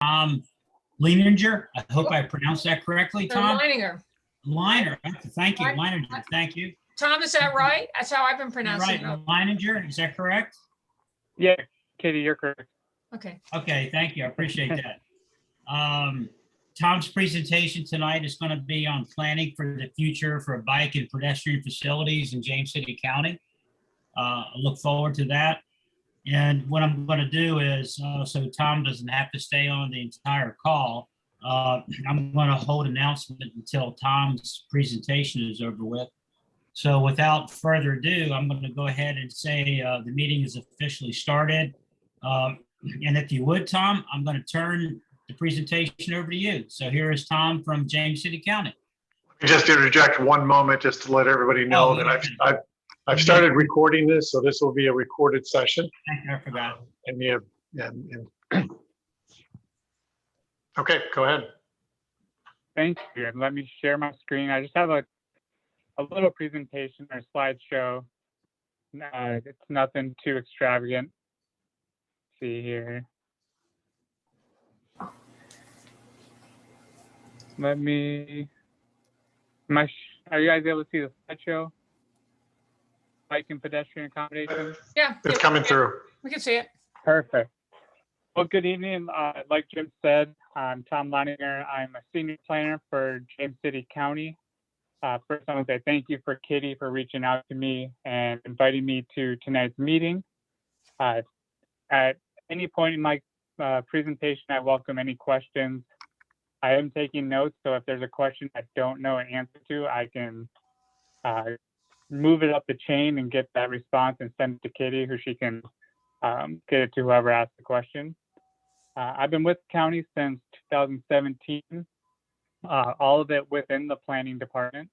Tom Leininger. I hope I pronounced that correctly, Tom. Leininger. Liner. Thank you, Leininger. Thank you. Tom, is that right? That's how I've been pronouncing Right, it. Leininger. Is that correct? Yeah, Katie, you're correct. Okay. Okay, thank you. I appreciate that. Tom's presentation tonight is going to be on planning for the future for bike and pedestrian facilities in James City County. I look forward to that. And what I'm going to do is, so Tom doesn't have to stay on the entire call, I'm going to hold announcement until Tom's presentation is over with. So without further ado, I'm going to go ahead and say the meeting is officially started. And if you would, Tom, I'm going to turn the presentation over to you. So here is Tom from James City County. Just interject one moment just to let everybody know that I've started recording this, so this will be a recorded session. Thank you, I forgot. Okay, go ahead. Thank you. And let me share my screen. I just have a little presentation or slideshow. It's nothing too extravagant. Let's see here. Let me. Are you guys able to see the slideshow? Bike and pedestrian accommodations? Yeah. It's coming through. We can see it. Perfect. Well, good evening. Like Jim said, I'm Tom Leininger. I'm a senior planner for James City County. First, I want to say thank you for Kitty for reaching out to me and inviting me to tonight's meeting. At any point in my presentation, I welcome any questions. I am taking notes, so if there's a question I don't know an answer to, I can move it up the chain and get that response and send it to Kitty, who she can get it to whoever asked the question. I've been with the county since 2017, all of it within the planning department.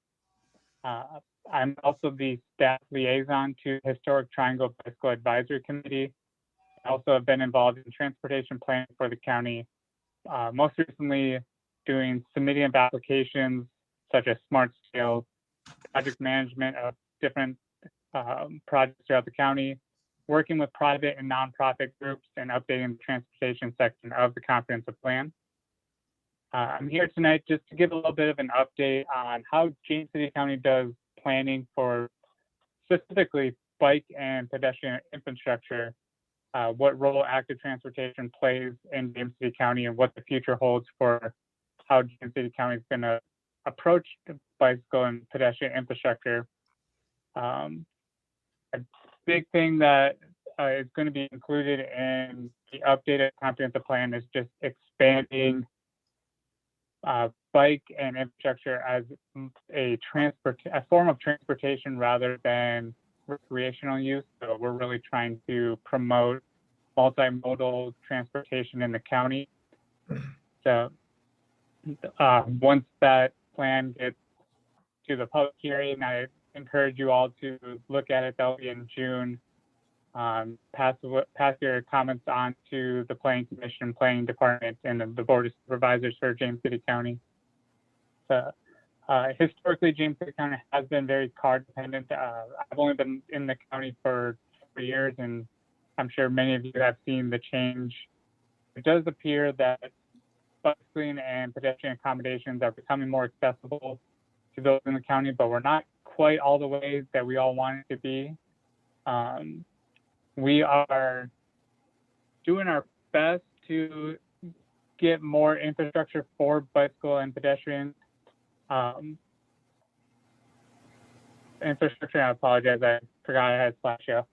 I'm also the staff liaison to Historic Triangle Bicycle Advisory Committee. I also have been involved in transportation planning for the county, most recently doing submitting of applications such as smart scale, project management of different projects throughout the county, working with private and nonprofit groups, and updating the transportation section of the comprehensive plan. I'm here tonight just to give a little bit of an update on how James City County does planning for specifically bike and pedestrian infrastructure, what role active transportation plays in James City County, and what the future holds for how James City County is going to approach the bicycle and pedestrian infrastructure. A big thing that is going to be included in the updated comprehensive plan is just expanding bike and infrastructure as a form of transportation rather than recreational use. So we're really trying to promote multimodal transportation in the county. So once that plan gets to the public hearing, I encourage you all to look at it. That'll be in June. Pass your comments on to the Planning Commission, Planning Department, and the Board of Supervisors for James City County. Historically, James City County has been very car dependent. I've only been in the county for 4 years, and I'm sure many of you have seen the change. It does appear that bicycling and pedestrian accommodations are becoming more accessible to those in the county, but we're not quite all the way that we all want it to be. We are doing our best to get more infrastructure for bicycle and pedestrian infrastructure. I apologize, I forgot I had slideshow.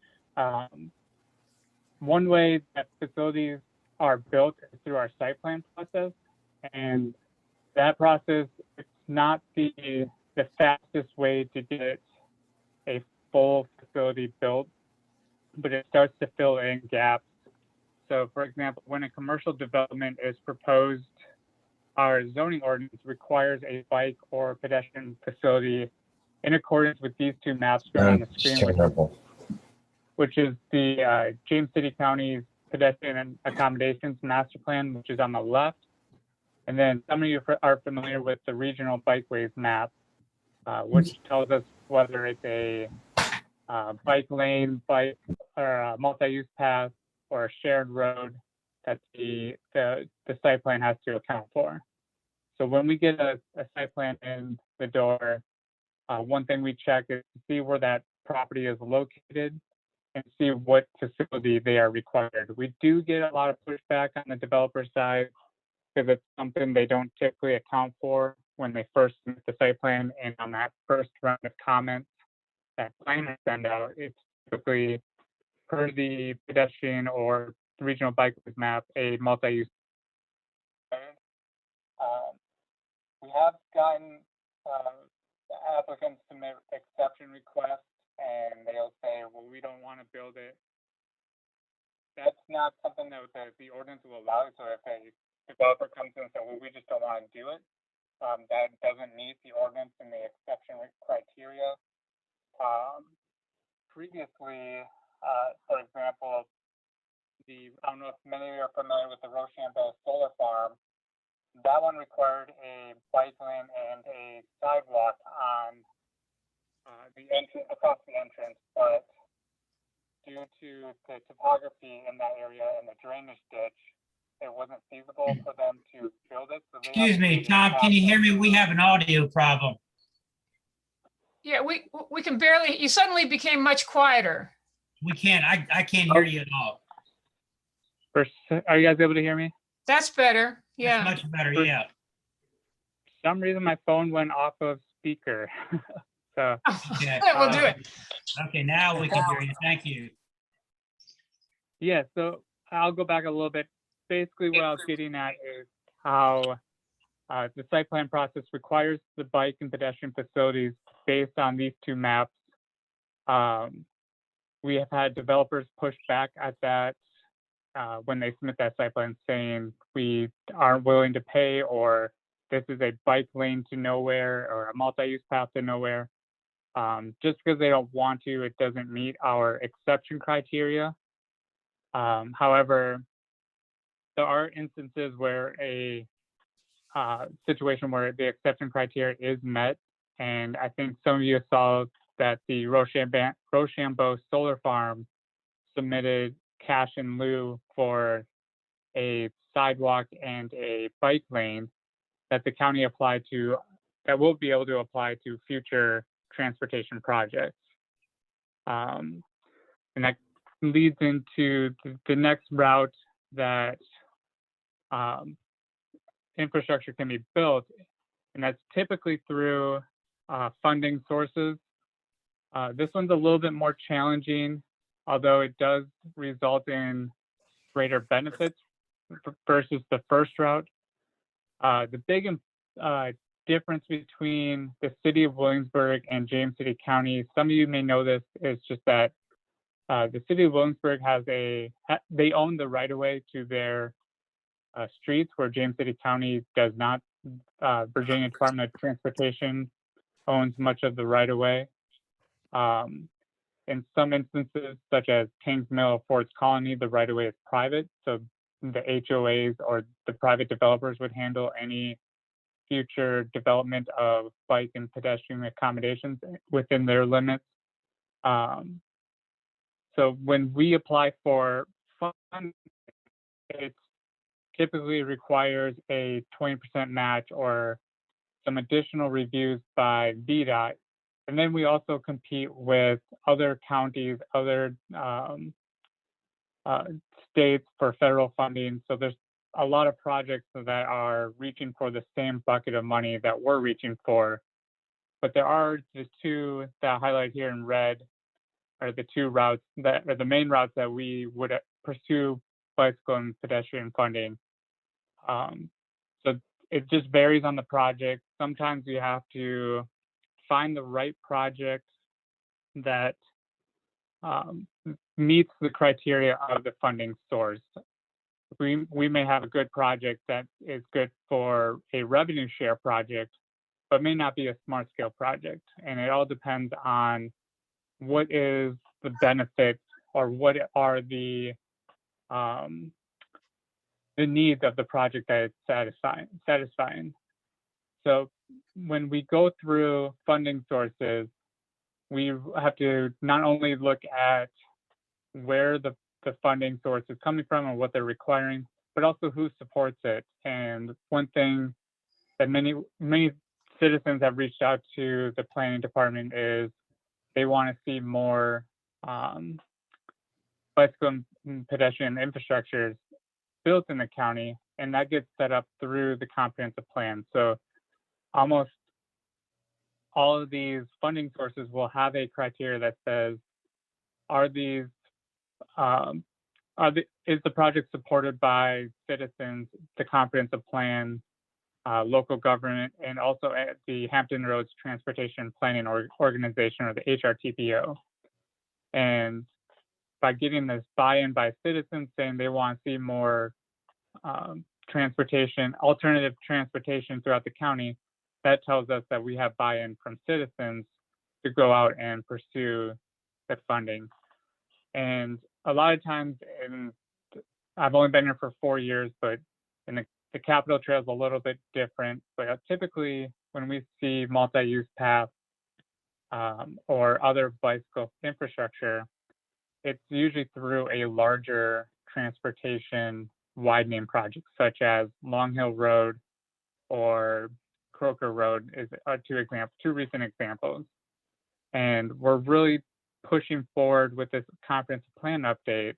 One way that facilities are built is through our site plan process, and that process, it's not the fastest way to get a full facility built, but it starts to fill in gaps. So for example, when a commercial development is proposed, our zoning ordinance requires a bike or pedestrian facility in accordance with these two maps shown on the screen, which is the James City County's pedestrian accommodations master plan, which is on the left. And then some of you are familiar with the regional bikeways map, which tells us whether it's a bike lane, bike or a multi-use path, or a shared road. that the site plan has to account for. So when we get a site plan in the door, one thing we check is to see where that property is located and see what facility they are required. We do get a lot of pushback on the developer side because it's something they don't typically account for when they first submit the site plan, and on that first round of comments that planners send out, it's typically per the pedestrian or regional bike route map, a multi-use. We have gotten applicants submit exception requests, and they'll say, well, we don't want to build it. That's not something that the ordinance will allow. So if a developer comes in and says, well, we just don't want to do it, that doesn't meet the ordinance and the exception criteria. Previously, for example, I don't know if many of you are familiar with the Rochambeau solar farm. That one required a bike lane and a sidewalk on the entrance, across the entrance, but due to the topography in that area and the drainage ditch, it wasn't feasible for them to build it. So they Excuse me, Tom, can you hear me? We have an audio problem. Yeah, we can barely, you suddenly became much quieter. We can't, I can't hear you at all. Are you guys able to hear me? That's better. That's Yeah. much better, yeah. For some reason, my phone went off of speaker. So Okay. We'll do it. Okay, now we can hear you. Thank you. yeah, so I'll go back a little bit. Basically, what I was getting at is how the site plan process requires the bike and pedestrian facilities based on these two maps. We have had developers push back at that when they submit that site plan saying we aren't willing to pay, or this is a bike lane to nowhere or a multi-use path to nowhere. Just because they don't want to, it doesn't meet our exception criteria. However, there are instances where a situation where the exception criteria is met, and I think some of you saw that the Rochambeau solar farm submitted cash in lieu for a sidewalk and a bike lane that the county applied to, that will be able to apply to future transportation projects. And that leads into the next route that infrastructure can be built, and that's typically through funding sources. This one's a little bit more challenging, although it does result in greater benefits versus the first route. The big difference between the city of Williamsburg and James City County, some of you may know this, is just that the city of Williamsburg they own the right-of-way to their streets, where James City County does not. Virginia Department of Transportation owns much of the right-of-way. In some instances, such as Kings Mill, Ford's Colony, the right-of-way is private, so the HOAs or the private developers would handle any future development of bike and pedestrian accommodations within their limits. So when we apply for funds, it typically requires a 20% match or some additional reviews by VDOT. And then we also compete with other counties, other states for federal funding. So there's a lot of projects that are reaching for the same bucket of money that we're reaching for. But there are the two that I highlight here in red are the two routes that are the main routes that we would pursue bicycle and pedestrian funding. So it just varies on the project. Sometimes you have to find the right project that meets the criteria of the funding source. We may have a good project that is good for a revenue share project, but may not be a smart scale project. And it all depends on what is the benefit or what are the needs of the project that it's satisfying. So when we go through funding sources, we have to not only look at where the funding source is coming from and what they're requiring, but also who supports it. And one thing that many citizens have reached out to the planning department is they want to see more bicycle and pedestrian infrastructures built in the county, and that gets set up through the comprehensive plan. So almost all of these funding sources will have a criteria that says, is the project supported by citizens, the comprehensive plan, local government, and also at the Hampton Roads Transportation Planning Organization, or the HRTPO. And by getting this buy-in by citizens saying they want to see more alternative transportation throughout the county, that tells us that we have buy-in from citizens to go out and pursue the funding. And a lot of times, I've only been here for 4 years, but in the Capitol Trail is a little bit different. But typically, when we see multi-use paths or other bicycle infrastructure, it's usually through a larger transportation widening project, such as Long Hill Road or Croker Road are two recent examples. And we're really pushing forward with this comprehensive plan update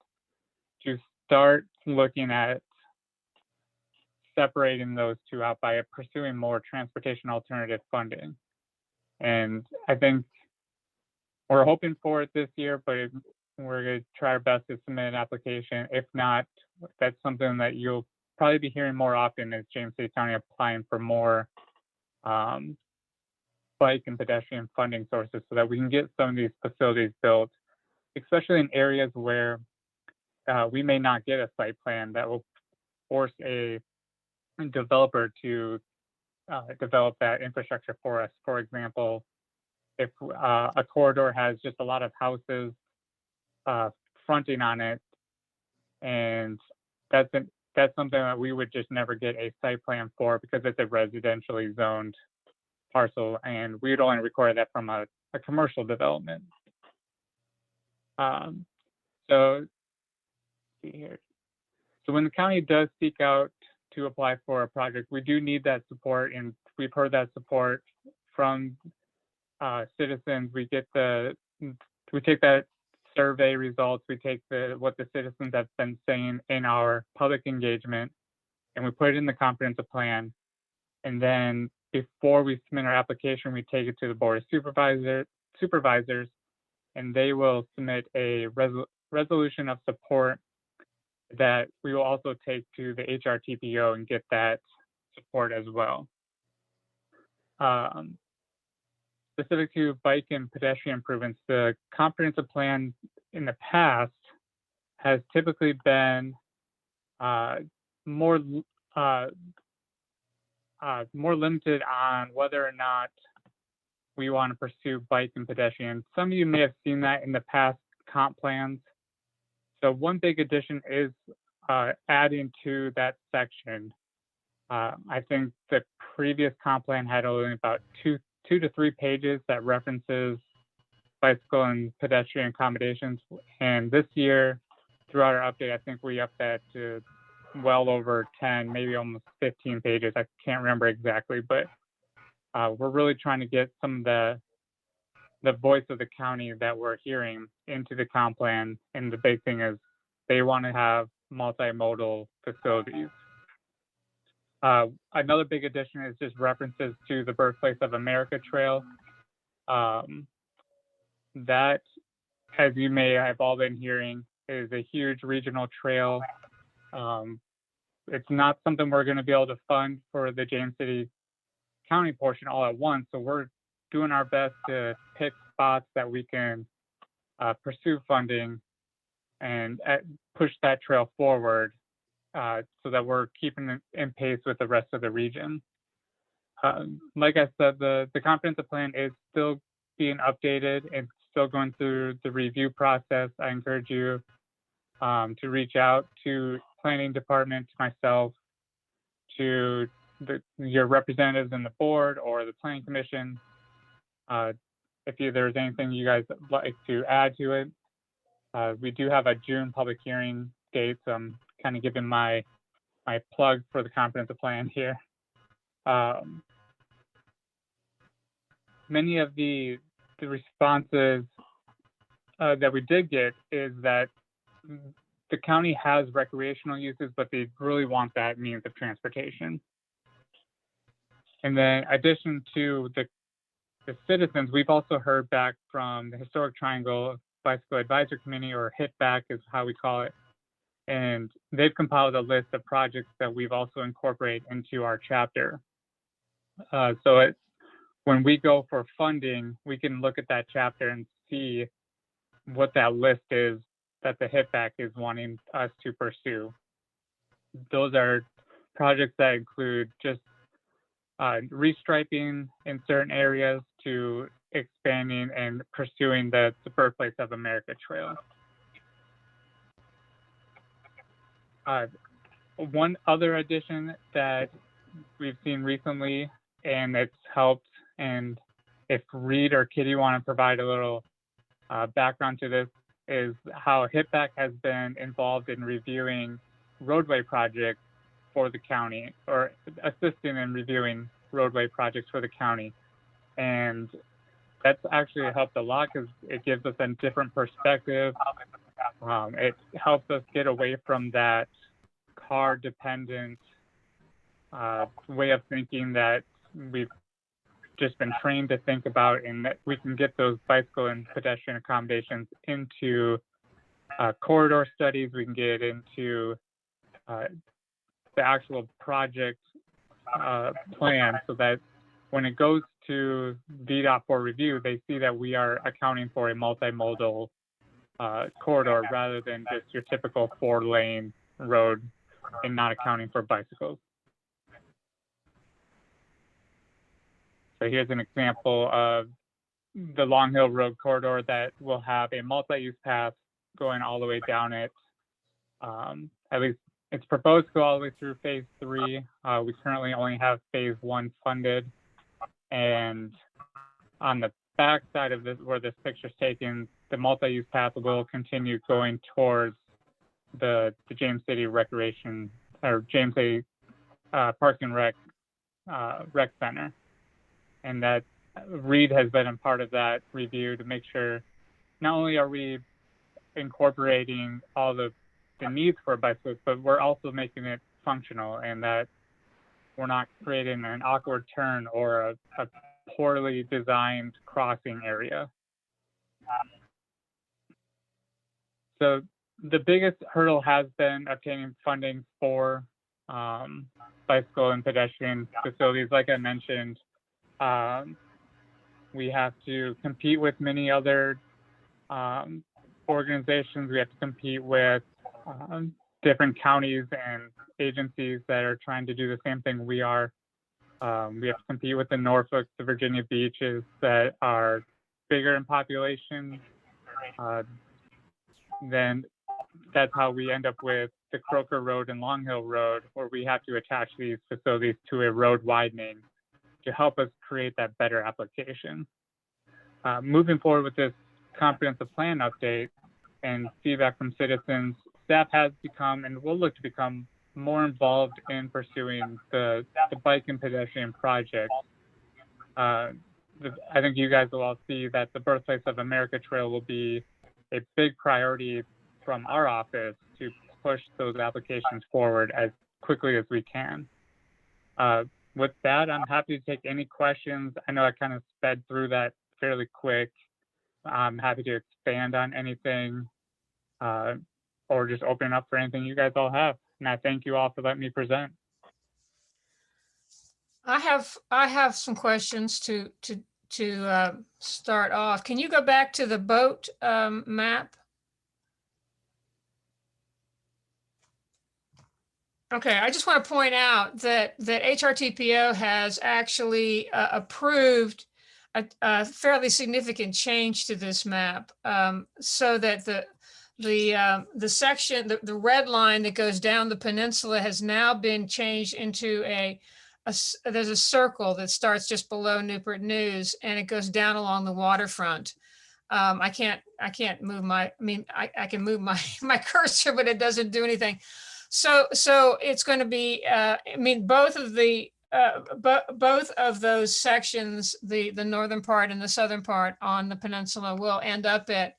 to start looking at separating those two out by pursuing more transportation alternative funding. And I think we're hoping for it this year, but we're going to try our best to submit an application. If not, that's something that you'll probably be hearing more often, is James City County applying for more bike and pedestrian funding sources so that we can get some of these facilities built, especially in areas where we may not get a site plan that will force a developer to develop that infrastructure for us. For example, if a corridor has just a lot of houses fronting on it, and that's something that we would just never get a site plan for because it's a residentially zoned parcel, and we would only require that from a commercial development. So when the county does seek out to apply for a project, we do need that support, and we've heard that support from citizens. We take that survey results, we take what the citizens have been saying in our public engagement, and we put it in the comprehensive plan. And then before we submit our application, we take it to the Board of Supervisors, and they will submit a resolution of support that we will also take to the HRTPO and get that support as well. Specific to bike and pedestrian improvements, the comprehensive plan in the past has typically been more limited on whether or not we want to pursue bike and pedestrian. Some of you may have seen that in the past comp plans. So one big addition is adding to that section. I think the previous comp plan had only about two to 3 pages that references bicycle and pedestrian accommodations. And this year, throughout our update, I think we upped that to well over 10, maybe almost 15 pages. I can't remember exactly, but we're really trying to get some of the voice of the county that we're hearing into the comp plan. And the big thing is they want to have multimodal facilities. Another big addition is just references to the Birthplace of America Trail. That, as you may have all been hearing, is a huge regional trail. It's not something we're going to be able to fund for the James City County portion all at once. So we're doing our best to pick spots that we can pursue funding and push that trail forward so that we're keeping in pace with the rest of the region. Like I said, the comprehensive plan is still being updated and still going through the review process. I encourage you to reach out to planning department, to myself, to your representatives in the board or the planning commission. If there's anything you guys would like to add to it. We do have a June public hearing date, so I'm kind of giving my my plug for the comprehensive plan here. Many of the responses that we did get is that the county has recreational uses, but they really want that means of transportation. And then, in addition to the citizens, we've also heard back from the Historic Triangle Bicycle Advisory Committee, or HITBAC is how we call it. And they've compiled a list of projects that we've also incorporated into our chapter. So when we go for funding, we can look at that chapter and see what that list is that the HITBAC is wanting us to pursue. Those are projects that include just restriping in certain areas to expanding and pursuing the Birthplace of America Trail. One other addition that we've seen recently, and it's helped, and if Reed or Kitty want to provide a little background to this, is how HITBAC has been involved in reviewing roadway projects for the county, or assisting in reviewing roadway projects for the county. And that's actually helped a lot because it gives us a different perspective. It helps us get away from that car-dependent way of thinking that we've just been trained to think about, and that we can get those bicycle and pedestrian accommodations into corridor studies. We can get into the actual project plan, so that when it goes to VDOT for review, they see that we are accounting for a multimodal corridor rather than just your typical 4-lane road and not accounting for bicycles. So here's an example of the Long Hill Road corridor that will have a multi-use path going all the way down it. At least it's proposed to go all the way through phase 3. We currently only have phase 1 funded. And on the back side of this, where this picture is taken, the multi-use path will continue going towards the James City Recreation, or James City Parks and Rec Center. And that Reed has been a part of that review to make sure not only are we incorporating all the needs for bicycles, but we're also making it functional, and that we're not creating an awkward turn or a poorly designed crossing area. So the biggest hurdle has been obtaining funding for bicycle and pedestrian facilities. Like I mentioned, we have to compete with many other organizations. We have to compete with different counties and agencies that are trying to do the same thing we are. We have to compete with the Norfolk, the Virginia Beaches that are bigger in population. Then that's how we end up with the Croker Road and Long Hill Road, where we have to attach these facilities to a road widening to help us create that better application. Moving forward with this comprehensive plan update and feedback from citizens, staff has become and will look to become more involved in pursuing the bike and pedestrian projects. I think you guys will all see that the Birthplace of America Trail will be a big priority from our office to push those applications forward as quickly as we can. With that, I'm happy to take any questions. I know I kind of sped through that fairly quick. I'm happy to expand on anything or just open up for anything you guys all have. And I thank you all for letting me present. I have some questions to start off. Can you go back to the boat map? Okay, I just want to point out that HRTPO has actually approved a fairly significant change to this map, so that the section, the red line that goes down the peninsula has now been changed into there's a circle that starts just below Newport News, and it goes down along the waterfront. I can't move I can move my cursor, but it doesn't do anything. So it's going to be, I mean, both of those sections, the northern part and the southern part on the peninsula, will end up at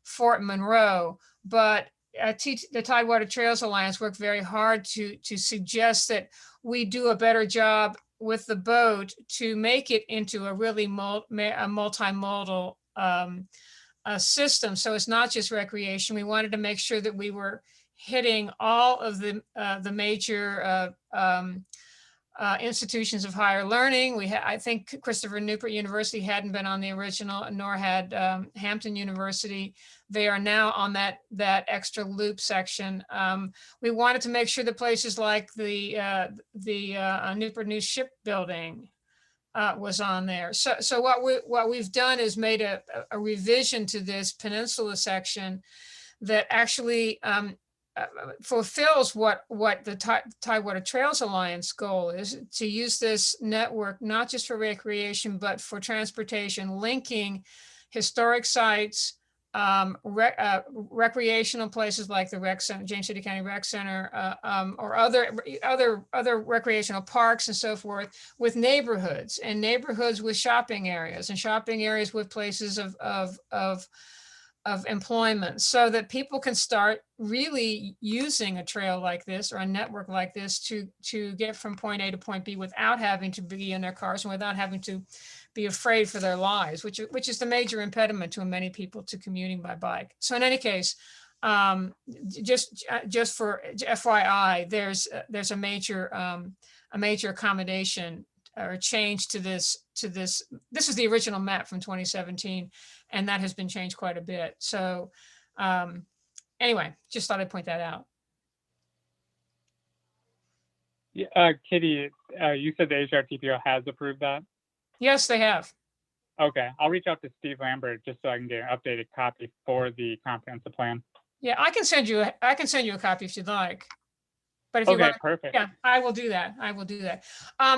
Fort Monroe. But the Tidewater Trails Alliance worked very hard to suggest that we do a better job with the boat to make it into a really multimodal system. So it's not just recreation. We wanted to make sure that we were hitting all of the major institutions of higher learning. I think Christopher Newport University hadn't been on the original, nor had Hampton University. They are now on that extra loop section. We wanted to make sure that places like the Newport News Shipbuilding was on there. So what we've done is made a revision to this peninsula section that actually fulfills what the Tidewater Trails Alliance goal is, to use this network not just for recreation but for transportation, linking historic sites, recreational places like the Rec Center, James City County Rec Center, or other recreational parks and so forth, with neighborhoods, and neighborhoods with shopping areas, and shopping areas with places of employment, so that people can start really using a trail like this or a network like this to get from point A to point B without having to be in their cars and without having to be afraid for their lives, which is the major impediment to many people to commuting by bike. So in any case, just for FYI, there's a major accommodation or change to this. This is the original map from 2017, and that has been changed quite a bit. So anyway, just thought I'd point that out. Yeah, Kitty, you said the HRTPO has approved that? Yes, they have. Okay, I'll reach out to Steve Lambert just so I can get an updated copy for the comprehensive plan. Yeah, I can send you a copy if you'd like. But if you Okay, want, perfect. yeah, I will do that.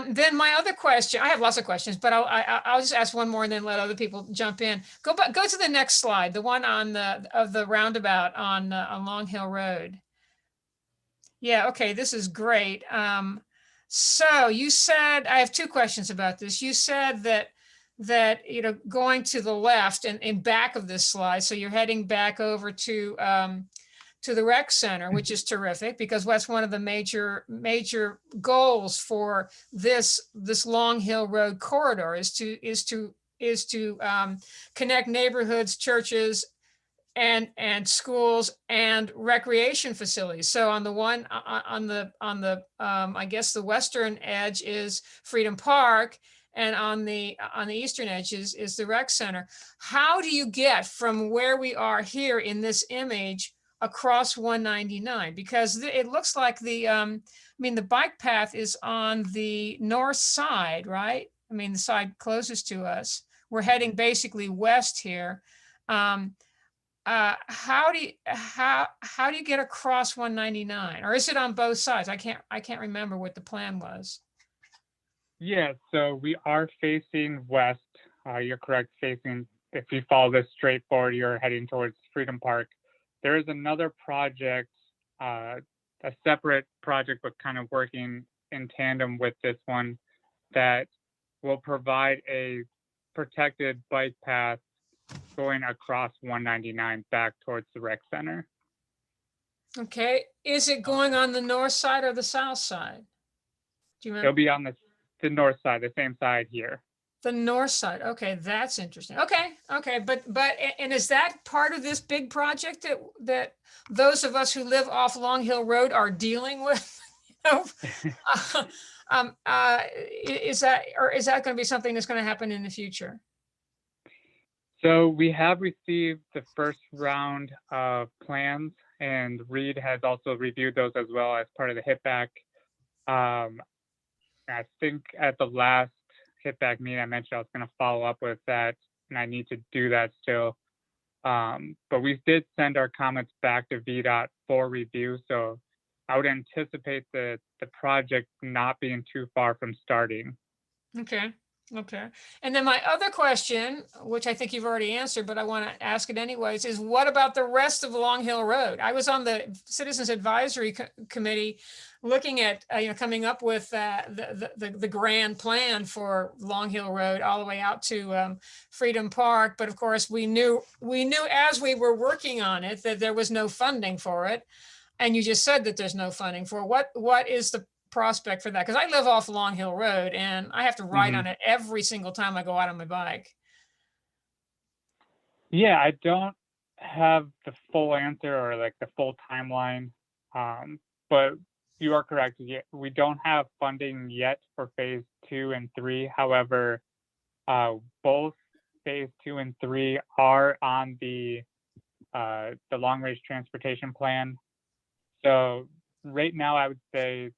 Then my other question, I have lots of questions, but I'll just ask one more and then let other people jump in. Go to the next slide, the one on the roundabout on Long Hill Road. Yeah, okay, this is great. So you said, I have two questions about this. You said that going to the left and in back of this slide, so you're heading back over to the rec center, which is terrific, because that's one of the major goals for this Long Hill Road corridor is to connect neighborhoods, churches, and schools and recreation facilities. So on the I guess the western edge is Freedom Park, and on the eastern edge is the rec center. How do you get from where we are here in this image across 199? Because it looks like the bike path is on the north side, right? I mean, the side closest to us. We're heading basically west here. How do you get across 199, or is it on both sides? I can't remember what the plan was. Yeah, so we are facing west. You're correct, facing, if you follow this straight forward, you're heading towards Freedom Park. There is another project, a separate project, but kind of working in tandem with this one, that will provide a protected bike path going across 199 back towards the rec center. Okay, is it going on the north side or the south side? Do you remember? It'll be on the north side, the same side here. The north side. Okay, that's interesting. Okay, but and is that part of this big project that those of us who live off Long Hill Road are dealing with? Is that going to be something that's going to happen in the future? So we have received the first round of plans, and Reed has also reviewed those as well as part of the HITBAC. I think at the last HITBAC meeting I mentioned I was going to follow up with that, and I need to do that still. But we did send our comments back to VDOT for review, so I would anticipate the project not being too far from starting. Okay. Okay. And then my other question, which I think you've already answered, but I want to ask it anyways, is what about the rest of Long Hill Road? I was on the Citizens Advisory Committee looking at, coming up with the grand plan for Long Hill Road all the way out to Freedom Park. But of course, we knew as we were working on it that there was no funding for it. And you just said that there's no funding for it. What is the prospect for that? Because I live off Long Hill Road and I have to ride on it every single time I go out on my bike. Yeah, I don't have the full answer or like the full timeline, but you are correct. We don't have funding yet for phase 2 and 3. However, both phase 2 and 3 are on the long range transportation plan. So right now, I would say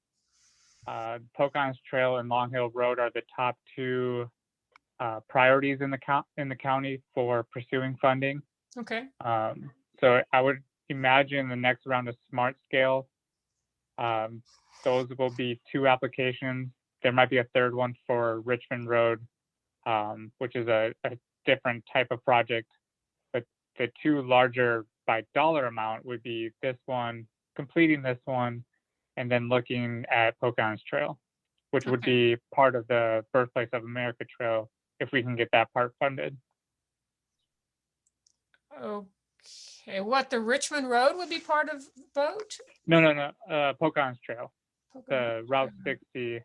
Pocahontas Trail and Long Hill Road are the top 2 priorities in the county for pursuing funding. Okay. So I would imagine the next round of Smart Scale, those will be 2 applications. There might be a third one for Richmond Road, which is a different type of project. But the 2 larger by dollar amount would be this one, completing this one, and then looking at Pocahontas Trail, which would be part of the Birthplace of America Trail if we can get that part funded. Okay. What, the Richmond Road would be part of boat? No. Pocahontas Trail, the Route 60.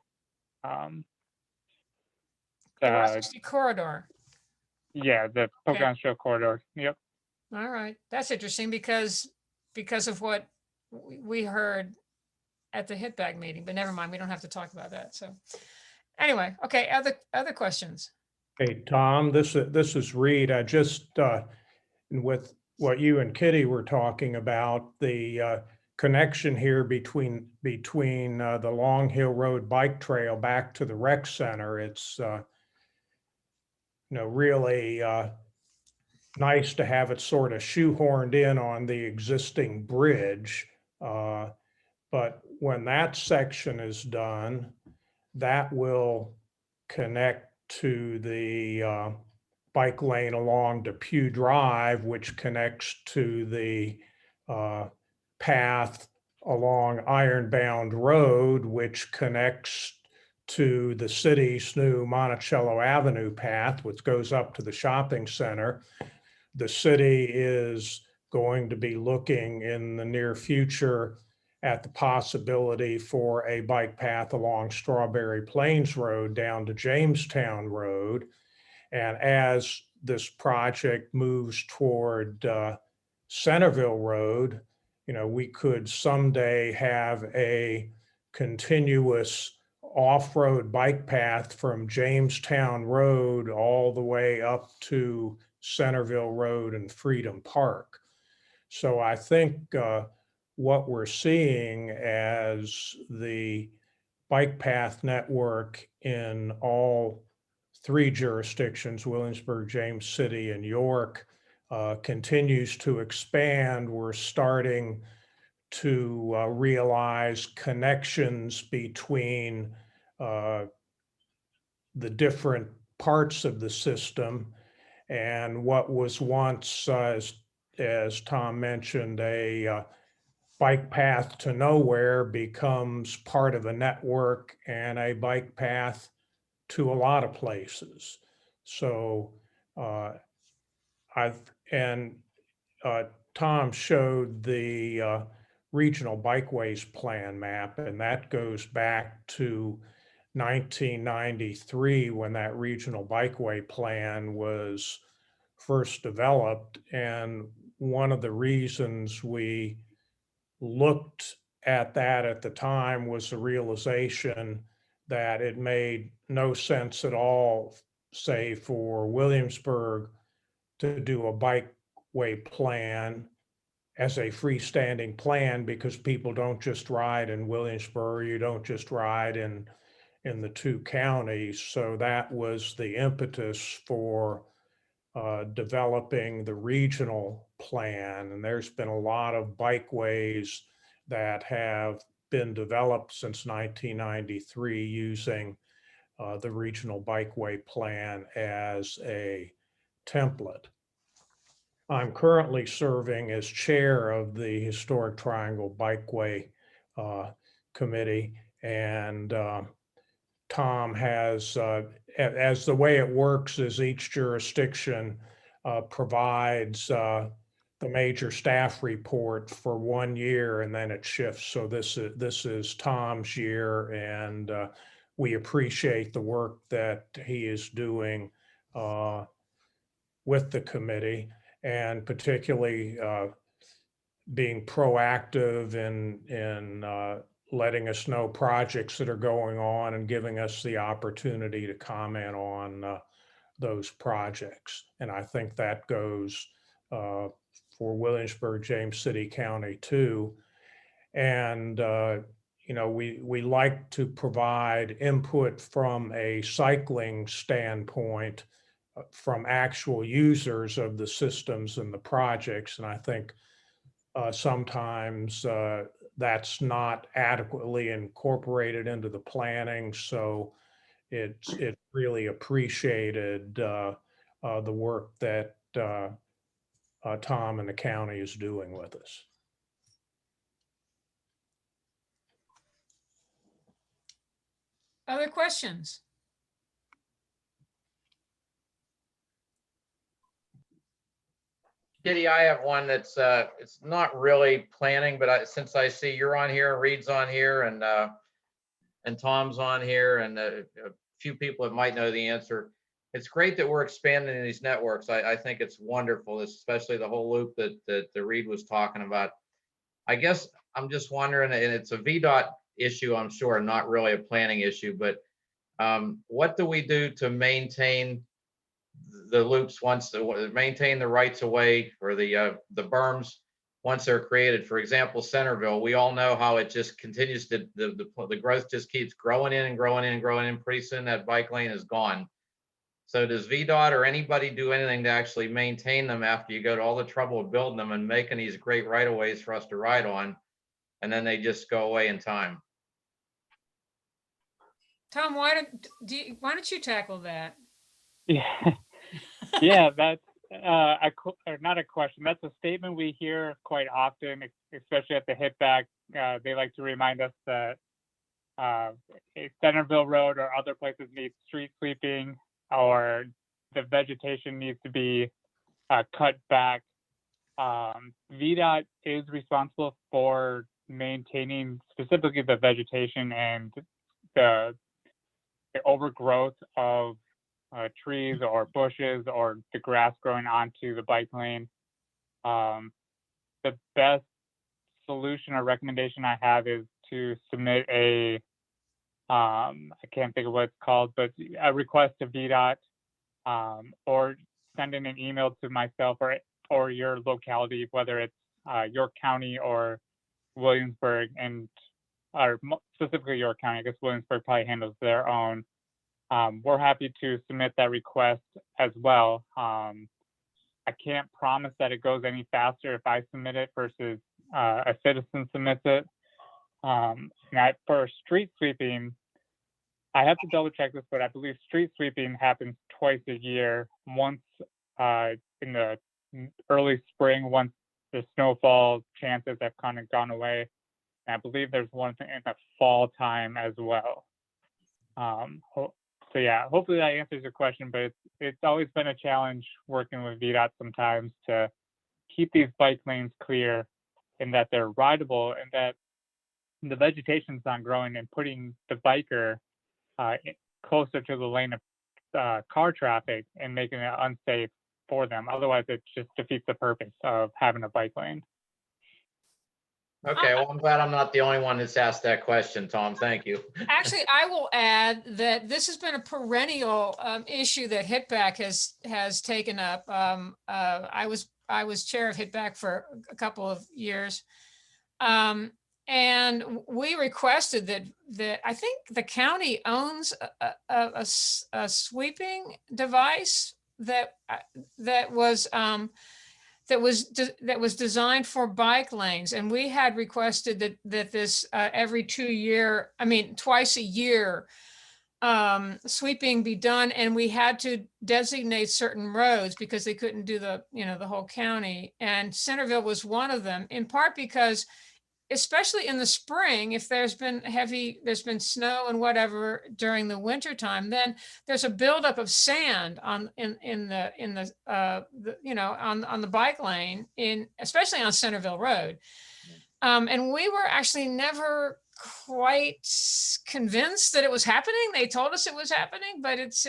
The Route 60 corridor. Yeah, the Pocahontas Trail corridor. Yep. All right. That's interesting because of what we heard at the HITBAG meeting, but never mind. We don't have to talk about that. So anyway, okay. Other questions? Hey, Tom, this is Reed. I just, with what you and Kitty were talking about, the connection here between the Long Hill Road bike trail back to the rec center, it's, really nice to have it sort of shoehorned in on the existing bridge. But when that section is done, that will connect to the bike lane along Depew Drive, which connects to the path along Ironbound Road, which connects to the city's new Monticello Avenue path, which goes up to the shopping center. The city is going to be looking in the near future at the possibility for a bike path along Strawberry Plains Road down to Jamestown Road. And as this project moves toward Centerville Road, we could someday have a continuous off-road bike path from Jamestown Road all the way up to Centerville Road and Freedom Park. So I think what we're seeing as the bike path network in all 3 jurisdictions, Williamsburg, James City, and York, continues to expand. We're starting to realize connections between the different parts of the system. And what was once, as Tom mentioned, a bike path to nowhere becomes part of a network and a bike path to a lot of places. So Tom showed the regional bikeways plan map, and that goes back to 1993 when that regional bikeway plan was first developed. And one of the reasons we looked at that at the time was the realization that it made no sense at all, say, for Williamsburg to do a bikeway plan as a freestanding plan, because people don't just ride in Williamsburg, you don't just ride in the 2 counties. So that was the impetus for developing the regional plan. And there's been a lot of bikeways that have been developed since 1993 using the regional bikeway plan as a template. I'm currently serving as chair of the Historic Triangle Bikeway Committee, and Tom has, as the way it works is each jurisdiction provides the major staff report for 1 year, and then it shifts. So this is Tom's year, and we appreciate the work that he is doing with the committee, and particularly being proactive in letting us know projects that are going on and giving us the opportunity to comment on those projects. And I think that goes for Williamsburg, James City County too. And we like to provide input from a cycling standpoint from actual users of the systems and the projects. And I think sometimes that's not adequately incorporated into the planning. So it's really appreciated the work that Tom and the county is doing with us. Other questions? Kitty, I have one that's it's not really planning, but since I see you're on here, Reed's on here, and Tom's on here, and a few people that might know the answer. It's great that we're expanding these networks. I think it's wonderful, especially the whole loop that Reed was talking about. I guess I'm just wondering, and it's a VDOT issue, I'm sure, not really a planning issue, but what do we do to maintain the loops maintain the rights of way, or the berms once they're created? For example, Centerville, we all know how it just continues to, the growth just keeps growing in and growing in and growing in. Pretty soon that bike lane is gone. So does VDOT or anybody do anything to actually maintain them after you go to all the trouble of building them and making these great right of ways for us to ride on, and then they just go away in time? Tom, why don't you tackle that? Yeah, yeah, that's not a question. That's a statement we hear quite often, especially at the hit back. They like to remind us that Centerville Road or other places need street sweeping, or the vegetation needs to be cut back. VDOT is responsible for maintaining specifically the vegetation and the overgrowth of trees or bushes or the grass growing onto the bike lane. The best solution or recommendation I have is to submit I can't think of what it's called, but a request to VDOT, or send in an email to myself or your locality, whether it's York County or Williamsburg, or specifically York County. I guess Williamsburg probably handles their own. We're happy to submit that request as well. I can't promise that it goes any faster if I submit it versus a citizen submits it. For street sweeping, I have to double check this, but I believe street sweeping happens twice a year. Once in the early spring, once the snowfall chances have kind of gone away. And I believe there's one in the fall time as well. So yeah, hopefully that answers your question, but it's always been a challenge working with VDOT sometimes to keep these bike lanes clear and that they're rideable and that the vegetation's not growing and putting the biker closer to the lane of car traffic and making it unsafe for them. Otherwise, it just defeats the purpose of having a bike lane. Okay, well, I'm glad I'm not the only one that's asked that question, Tom. Thank you. Actually, I will add that this has been a perennial issue that HITBAC has taken up. I was chair of HITBAC for a couple of years, and we requested that I think the county owns a sweeping device that was designed for bike lanes, and we had requested that this twice a year, sweeping be done, and we had to designate certain roads because they couldn't do the, the whole county. And Centerville was one of them, in part because, especially in the spring, if there's been snow and whatever during the winter time, then there's a buildup of sand on on the bike lane, especially on Centerville Road. And we were actually never quite convinced that it was happening. They told us it was happening, but it's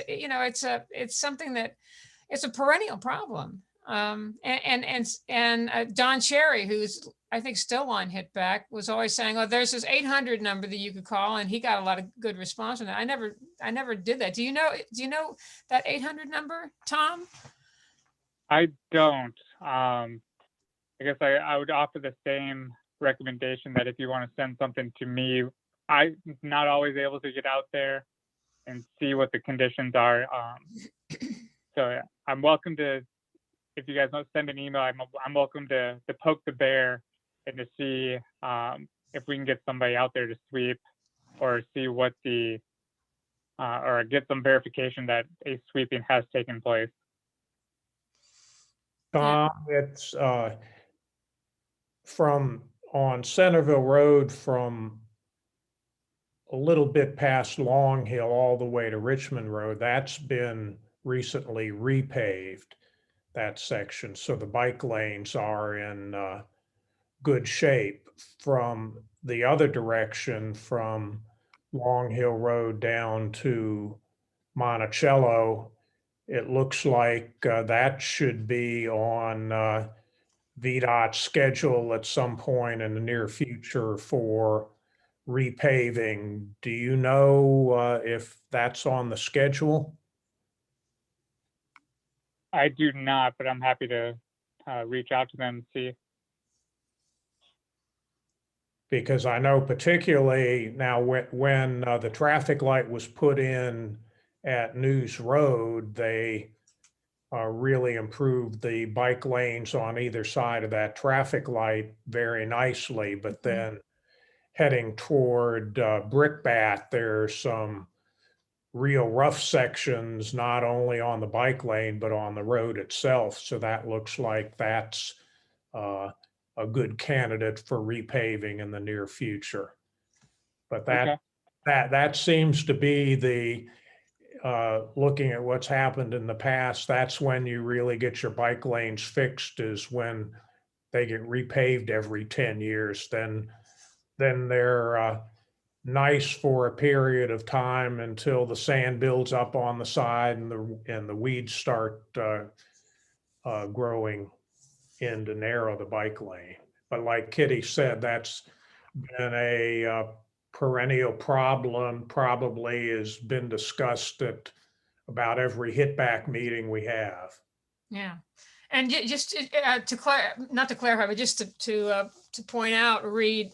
something that it's a perennial problem. Don Cherry, who's I think still on Hit Back, was always saying, "Oh, there's this 800 number that you could call," and he got a lot of good response from that. I never did that. Do you know that 800 number, Tom? I don't. I guess I would offer the same recommendation that if you want to send something to me, I'm not always able to get out there and see what the conditions are. So yeah, I'm welcome to, if you guys don't send an email, I'm welcome to poke the bear and to see if we can get somebody out there to sweep, or see what or get some verification that a sweeping has taken place. It's from on Centerville Road from a little bit past Long Hill all the way to Richmond Road. That's been recently repaved, that section. So the bike lanes are in good shape. From the other direction, from Long Hill Road down to Monticello, it looks like that should be on VDOT's schedule at some point in the near future for repaving. Do you know if that's on the schedule? I do not, but I'm happy to reach out to them and see. Because I know particularly now when the traffic light was put in at News Road, they really improved the bike lanes on either side of that traffic light very nicely. But then heading toward Brickbat, there's some real rough sections, not only on the bike lane, but on the road itself. So that looks like that's a good candidate for repaving in the near future. But that seems to be the looking at what's happened in the past, that's when you really get your bike lanes fixed, is when they get repaved every 10 years. Then they're nice for a period of time until the sand builds up on the side and the weeds start growing in to narrow the bike lane. But like Kitty said, that's been a perennial problem, probably has been discussed at about every Hit Back meeting we have. Yeah. And just not to clarify, but just to point out, Reed,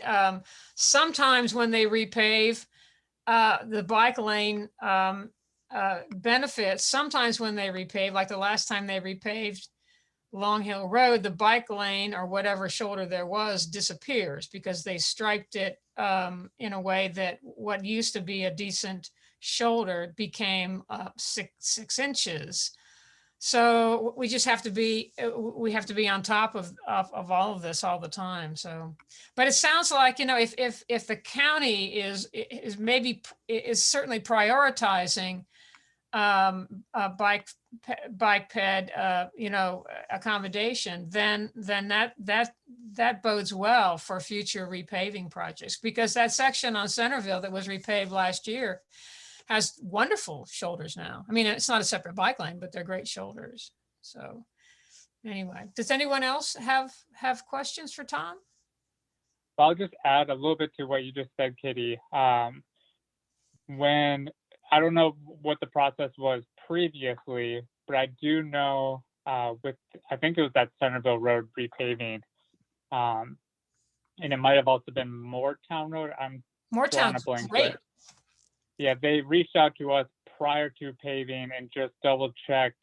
sometimes when they repave the bike lane benefits, sometimes when they repave, like the last time they repaved Long Hill Road, the bike lane or whatever shoulder there was disappears because they striped it in a way that what used to be a decent shoulder became 6 inches. So we just have to be on top of all of this all the time. So, but it sounds like, if the county is certainly prioritizing bike ped accommodation, then that bodes well for future repaving projects, because that section on Centerville that was repaved last year has wonderful shoulders now. I mean, it's not a separate bike lane, but they're great shoulders. So anyway, does anyone else have questions for Tom? I'll just add a little bit to what you just said, Kitty. When I don't know what the process was previously, but I do know I think it was that Centerville Road repaving, and it might have also been Moortown Road. Moortown's great. Yeah, they reached out to us prior to paving and just double checked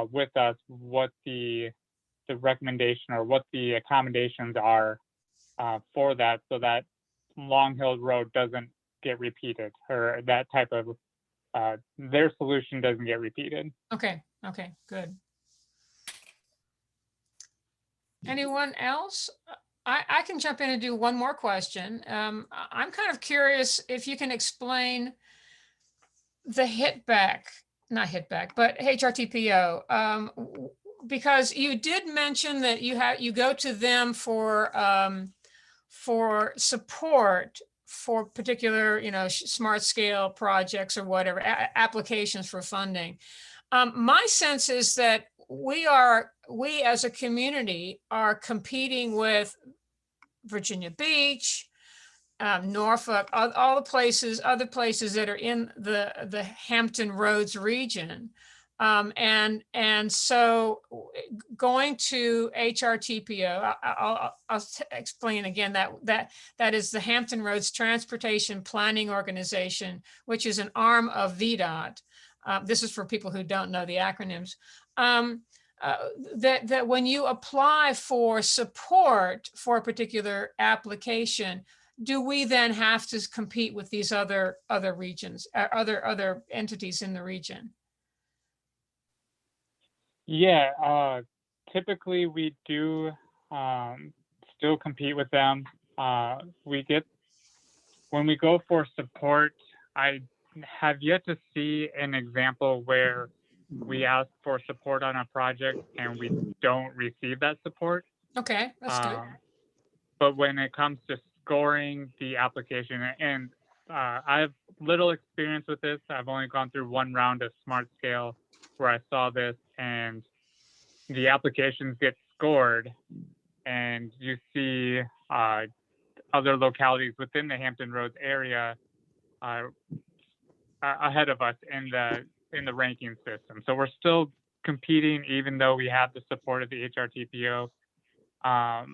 with us what the recommendation or what the accommodations are for that, so that Long Hill Road doesn't get repeated, or that type of their solution doesn't get repeated. Okay, okay, good. Anyone else? I can jump in and do one more question. I'm kind of curious if you can explain the not hitback, but HRTPO. Because you did mention that you go to them for support for particular, smart scale projects or whatever, applications for funding. My sense is that we as a community are competing with Virginia Beach, Norfolk, all the other places that are in the Hampton Roads region. And so going to HRTPO, I'll explain again that is the Hampton Roads Transportation Planning Organization, which is an arm of VDOT. This is for people who don't know the acronyms. That when you apply for support for a particular application, do we then have to compete with these other regions, other entities in the region? Yeah, typically we do still compete with them. When we go for support, I have yet to see an example where we ask for support on a project and we don't receive that support. Okay, that's good. But when it comes to scoring the application, and I have little experience with this. I've only gone through one round of Smart Scale where I saw this, and the applications get scored, and you see other localities within the Hampton Roads area ahead of us in the ranking system. So we're still competing, even though we have the support of the HRTPO. I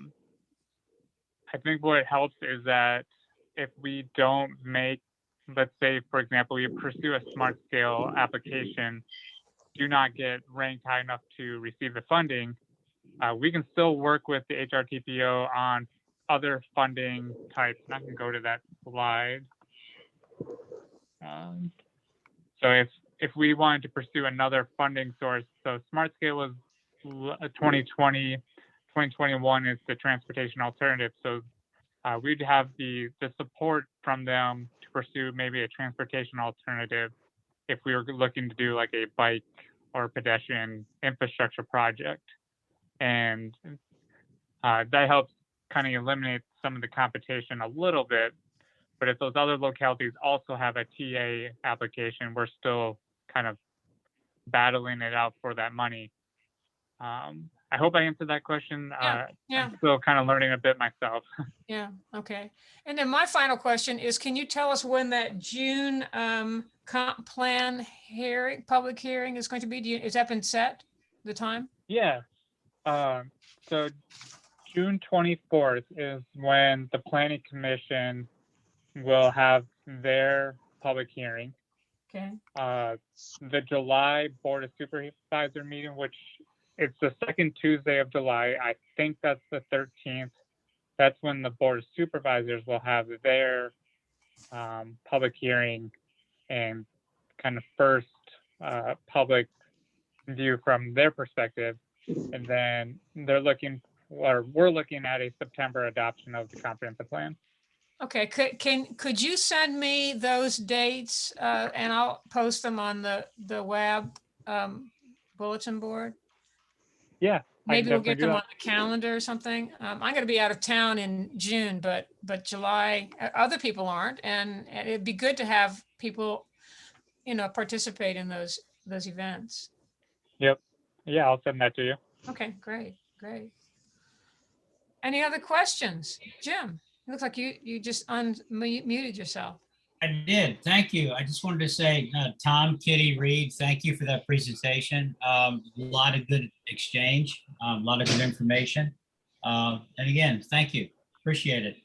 think what it helps is that if we don't make, let's say, for example, you pursue a Smart Scale application, do not get ranked high enough to receive the funding, we can still work with the HRTPO on other funding types. And I can go to that slide. So if we wanted to pursue another funding source, so Smart Scale was 2020, 2021 is the transportation alternative. So we'd have the support from them to pursue maybe a transportation alternative if we were looking to do like a bike or pedestrian infrastructure project. And that helps kind of eliminate some of the competition a little bit. But if those other localities also have a TA application, we're still kind of battling it out for that money. I hope I answered that question. Yeah. I'm still kind of learning a bit myself. Yeah, okay. And then my final question is, can you tell us when that June comp plan public hearing is going to be? Has that been set, the time? Yeah. So June 24th is when the Planning Commission will have their public hearing. Okay. The July Board of Supervisor meeting, which it's the second Tuesday of July, I think that's the 13th. That's when the Board of Supervisors will have their public hearing and kind of first public view from their perspective. And then we're looking at a September adoption of the comprehensive plan. Okay, could you send me those dates and I'll post them on the WAB bulletin board? Yeah. Maybe we'll get them on the calendar or something. I'm going to be out of town in June, but July, other people aren't, and it'd be good to have people, participate in those events. Yep. Yeah, I'll send that to you. Okay, great. Any other questions? Jim, it looks like you just unmuted yourself. I did. Thank you. I just wanted to say, Tom, Kitty, Reed, thank you for that presentation. A lot of good exchange, a lot of good information. And again, thank you. Appreciate it.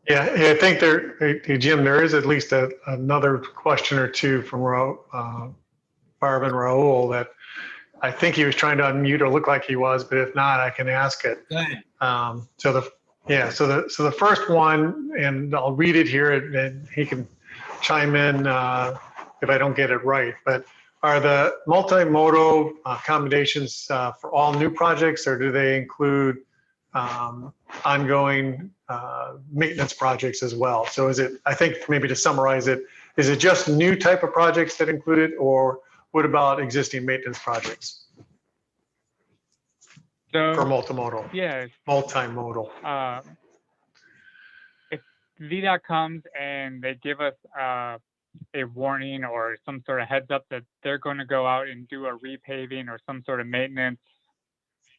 Yeah, I think Jim, there is at least another question or two from Barb and Raul that I think he was trying to unmute or look like he was, but if not, I can ask it. Go ahead. So Yeah, so the first one, and I'll read it here, and he can chime in if I don't get it right, but are the multimodal accommodations for all new projects, or do they include ongoing maintenance projects as well? So is it, I think maybe to summarize it, is it just new type of projects that include it, or what about existing maintenance projects for So, multimodal? yeah, Multimodal. if VDOT comes and they give us a warning or some sort of heads up that they're going to go out and do a repaving or some sort of maintenance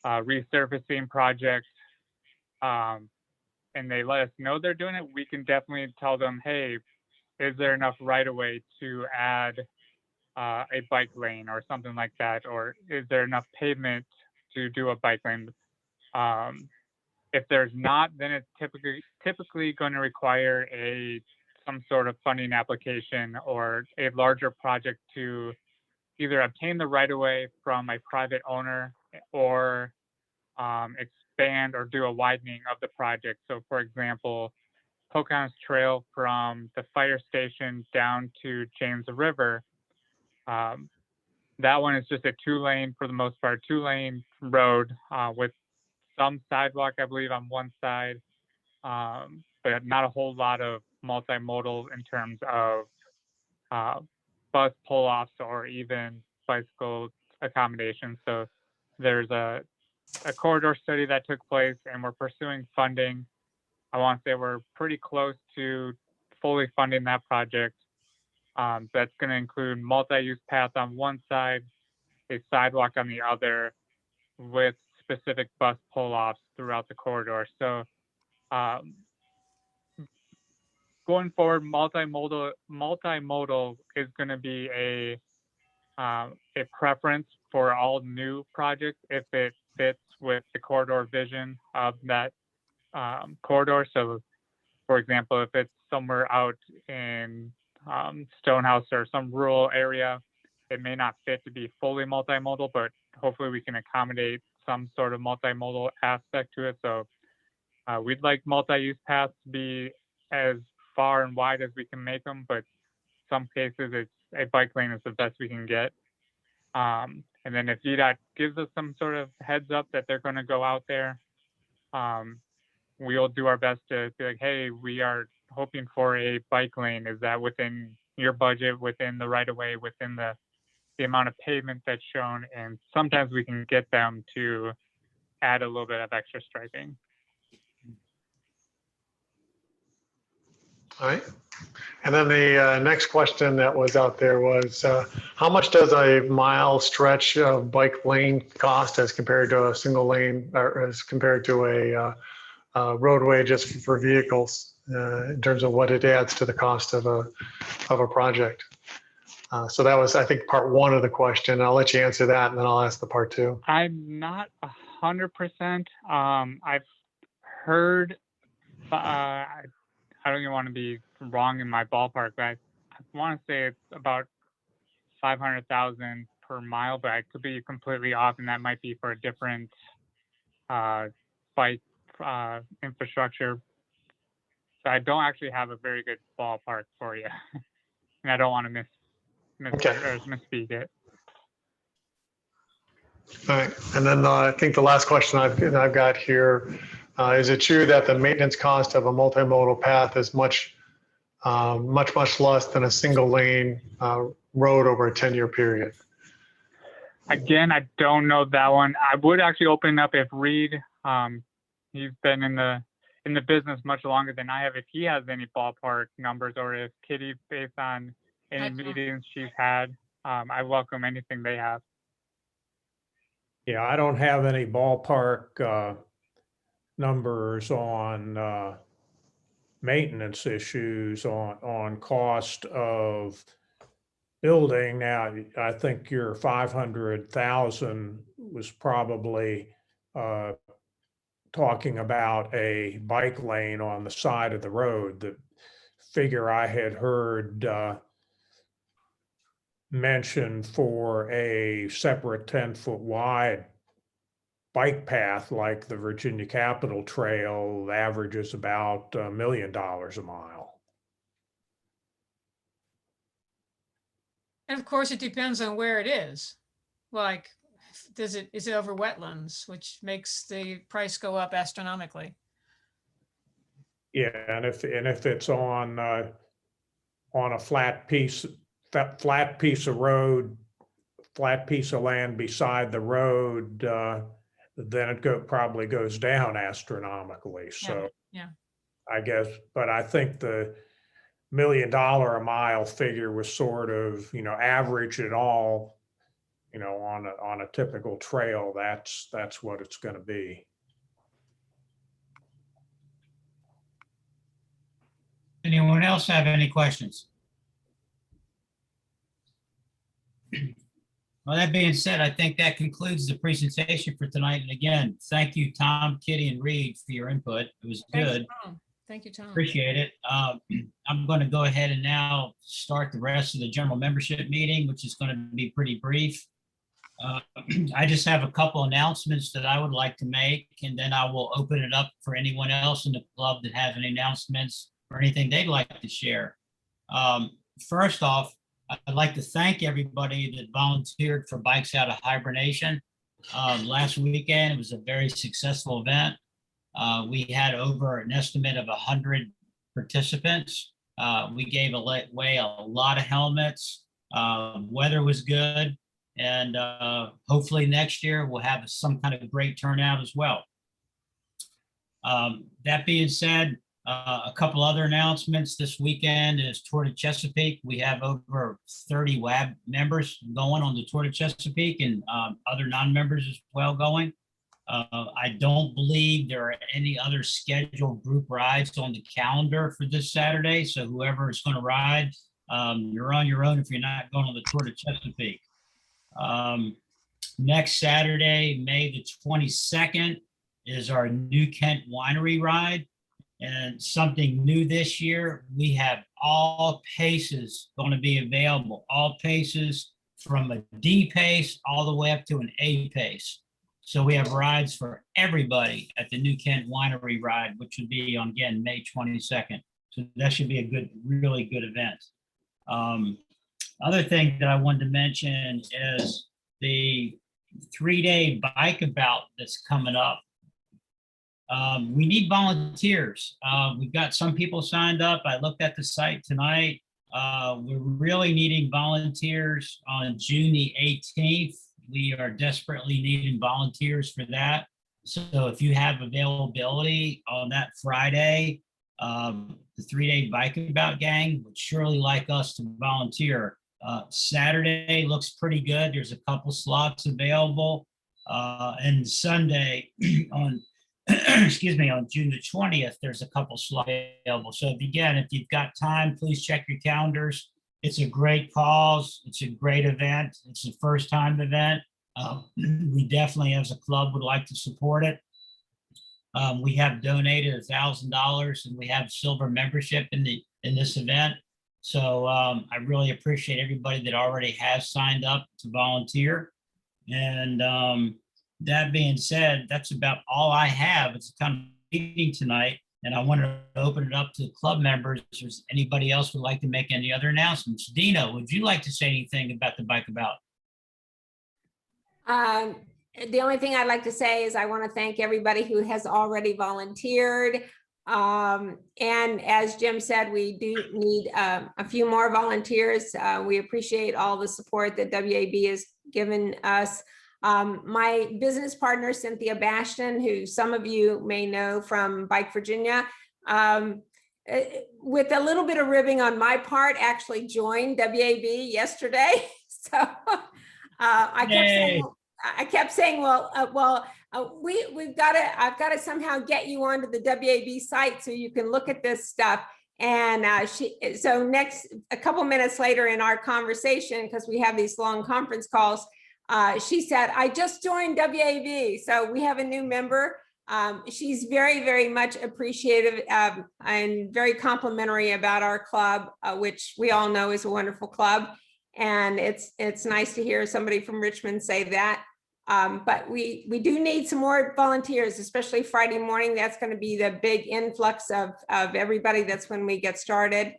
resurfacing project, and they let us know they're doing it, we can definitely tell them, hey, is there enough right of way to add a bike lane or something like that, or is there enough pavement to do a bike lane? If there's not, then it's typically going to require some sort of funding application or a larger project to either obtain the right of way from a private owner or expand or do a widening of the project. So, for example, Pocahontas Trail from the fire station down to James River. That one is just a 2-lane, for the most part, 2-lane road with some sidewalk, I believe, on one side, but not a whole lot of multimodal in terms of bus pull-offs or even bicycle accommodations. So there's a corridor study that took place, and we're pursuing funding. I want to say we're pretty close to fully funding that project. That's going to include multi-use path on one side, a sidewalk on the other, with specific bus pull-offs throughout the corridor. So going forward, multimodal is going to be a preference for all new projects if it fits with the corridor vision of that corridor. So, for example, if it's somewhere out in Stonehouse or some rural area, it may not fit to be fully multimodal, but hopefully we can accommodate some sort of multimodal aspect to it. So we'd like multi-use paths to be as far and wide as we can make them, but some cases it's a bike lane is the best we can get. And then if VDOT gives us some sort of heads up that they're going to go out there, we'll do our best to be like, hey, we are hoping for a bike lane. Is that within your budget, within the right of way, within the amount of pavement that's shown? And sometimes we can get them to add a little bit of extra striping. All right. And then the next question that was out there was, how much does a mile stretch of bike lane cost as compared to a single lane, or as compared to a roadway just for vehicles, in terms of what it adds to the cost of a project? So that was, I think, part one of the question. I'll let you answer that, and then I'll ask the part two. I'm not 100%. I've heard, I don't even want to be wrong in my ballpark, but I want to say it's about 500,000 per mile, but I could be completely off, and that might be for a different bike infrastructure. So I don't actually have a very good ballpark for you, and I don't want to misspeak it. All right. And then I think the last question I've got here, is it true that the maintenance cost of a multimodal path is much less than a single lane road over a 10-year period? Again, I don't know that one. I would actually open up if Reed, he's been in the business much longer than I have, if he has any ballpark numbers, or if Kitty, based on any meetings she's had, I welcome anything they have. Yeah, I don't have any ballpark numbers on maintenance issues on cost of building. Now, I think your 500,000 was probably talking about a bike lane on the side of the road. The figure I had heard mentioned for a separate 10-foot wide bike path like the Virginia Capitol Trail averages about $1 million a mile. And of course, it depends on where it is. Like, is it over wetlands, which makes the price go up astronomically? Yeah, and if it's on a flat piece of road, flat piece of land beside the road, then it probably goes down astronomically. So Yeah. I guess, but I think the $1 million a mile figure was sort of, average it all, on a typical trail. That's what it's going to be. Anyone else have any questions? Well, that being said, I think that concludes the presentation for tonight. And again, thank you, Tom, Kitty, and Reed for your input. It was good. Thank you, Tom. Appreciate it. I'm going to go ahead and now start the rest of the general membership meeting, which is going to be pretty brief. I just have a couple announcements that I would like to make, and then I will open it up for anyone else in the club that has any announcements or anything they'd like to share. First off, I'd like to thank everybody that volunteered for Bikes Out of Hibernation. Last weekend, it was a very successful event. We had over an estimate of 100 participants. We gave away a lot of helmets. Weather was good. And hopefully next year we'll have some kind of great turnout as well. That being said, a couple other announcements this weekend is Tour de Chesapeake. We have over 30 WAB members going on the Tour de Chesapeake and other non-members as well going. I don't believe there are any other scheduled group rides on the calendar for this Saturday. So whoever is going to ride, you're on your own if you're not going on the Tour de Chesapeake. Next Saturday, May the 22nd, is our New Kent Winery ride. And something new this year, we have all paces going to be available, all paces from a D pace all the way up to an A pace. So we have rides for everybody at the New Kent Winery ride, which would be on, again, May 22nd. So that should be a really good event. Other thing that I wanted to mention is the 3-day bike about that's coming up. We need volunteers. We've got some people signed up. I looked at the site tonight. We're really needing volunteers on June the 18th. We are desperately needing volunteers for that. So if you have availability on that Friday, the 3-day bike about gang would surely like us to volunteer. Saturday looks pretty good. There's a couple slots available. And Sunday on excuse me, on June the 20th, there's a couple slots available. So again, if you've got time, please check your calendars. It's a great cause. It's a great event. It's a first time event. We definitely as a club would like to support it. We have donated $1,000 and we have silver membership in this event. So I really appreciate everybody that already has signed up to volunteer. And that being said, that's about all I have. It's a kind of meeting tonight, and I want to open it up to club members. If there's anybody else would like to make any other announcements. Dina, would you like to say anything about the bike about? The only thing I'd like to say is I want to thank everybody who has already volunteered. And as Jim said, we do need a few more volunteers. We appreciate all the support that WAB has given us. My business partner, Cynthia Bastion, who some of you may know from Bike Virginia, with a little bit of ribbing on my part, actually joined WAB yesterday. So I kept saying, we've got to, I've got to somehow get you onto the WAB site so you can look at this stuff. And a couple minutes later in our conversation, because we have these long conference calls, she said, I just joined WAB. So we have a new member. She's very, very much appreciative and very complimentary about our club, which we all know is a wonderful club. And it's nice to hear somebody from Richmond say that. But we do need some more volunteers, especially Friday morning. That's going to be the big influx of everybody. That's when we get started.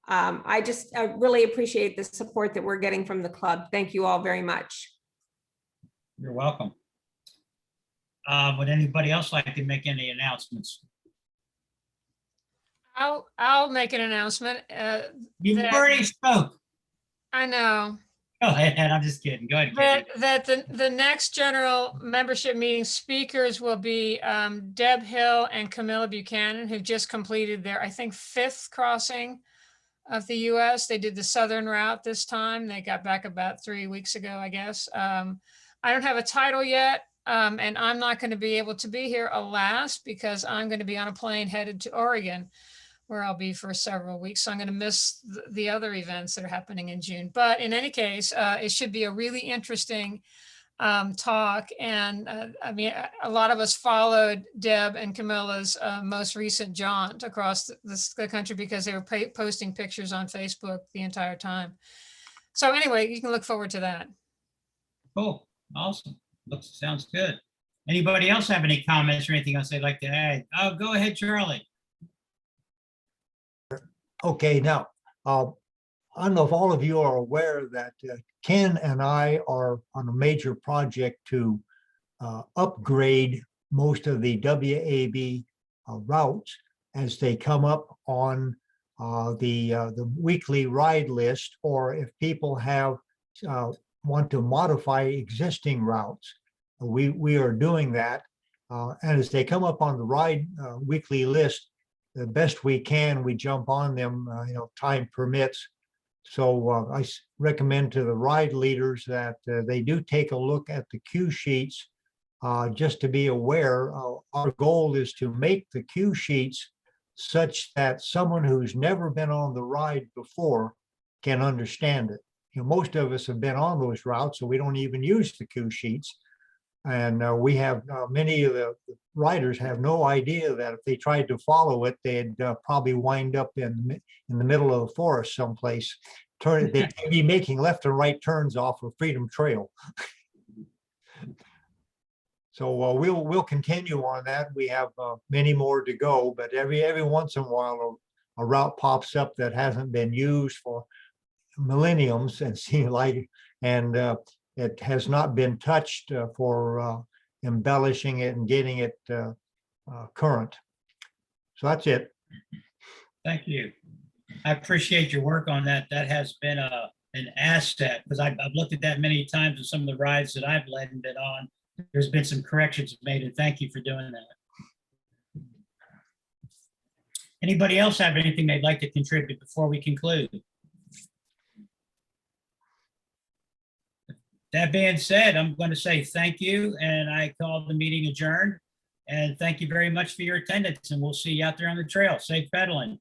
I just really appreciate the support that we're getting from the club. Thank you all very much. You're welcome. Would anybody else like to make any announcements? I'll make an announcement. You've that- already spoke. I know. Go ahead. I'm just kidding. Go ahead. Katie. That the next general membership meeting speakers will be Deb Hill and Camilla Buchanan, who just completed their, I think, 5th crossing of the US. They did the southern route this time. They got back about 3 weeks ago, I guess. I don't have a title yet, and I'm not going to be able to be here, alas, because I'm going to be on a plane headed to Oregon, where I'll be for several weeks. So I'm going to miss the other events that are happening in June. But in any case, it should be a really interesting talk. And I mean, a lot of us followed Deb and Camilla's most recent jaunt across the country because they were posting pictures on Facebook the entire time. So anyway, you can look forward to that. Cool. Awesome. Sounds good. Anybody else have any comments or anything else they'd like to add? Oh, go ahead, Charlie. Okay, now, I don't know if all of you are aware that Ken and I are on a major project to upgrade most of the WAB routes as they come up on the weekly ride list, or if people have want to modify existing routes. We are doing that. And as they come up on the ride weekly list, the best we can, we jump on them, time permits. So I recommend to the ride leaders that they do take a look at the cue sheets, just to be aware. Our goal is to make the cue sheets such that someone who's never been on the ride before can understand it. Most of us have been on those routes, so we don't even use the cue sheets. And we have many of the riders have no idea that if they tried to follow it, they'd probably wind up in the middle of the forest someplace. They'd be making left and right turns off of Freedom Trail. So we'll continue on that. We have many more to go, but every once in a while a route pops up that hasn't been used for millenniums, and seems like, and it has not been touched for embellishing it and getting it current. So that's it. Thank you. I appreciate your work on that. That has been an asset, because I've looked at that many times in some of the rides that I've led and been on. There's been some corrections made, and thank you for doing that. Anybody else have anything they'd like to contribute before we conclude? That being said, I'm going to say thank you, and I call the meeting adjourned. And thank you very much for your attendance, and we'll see you out there on the trail. Safe pedaling.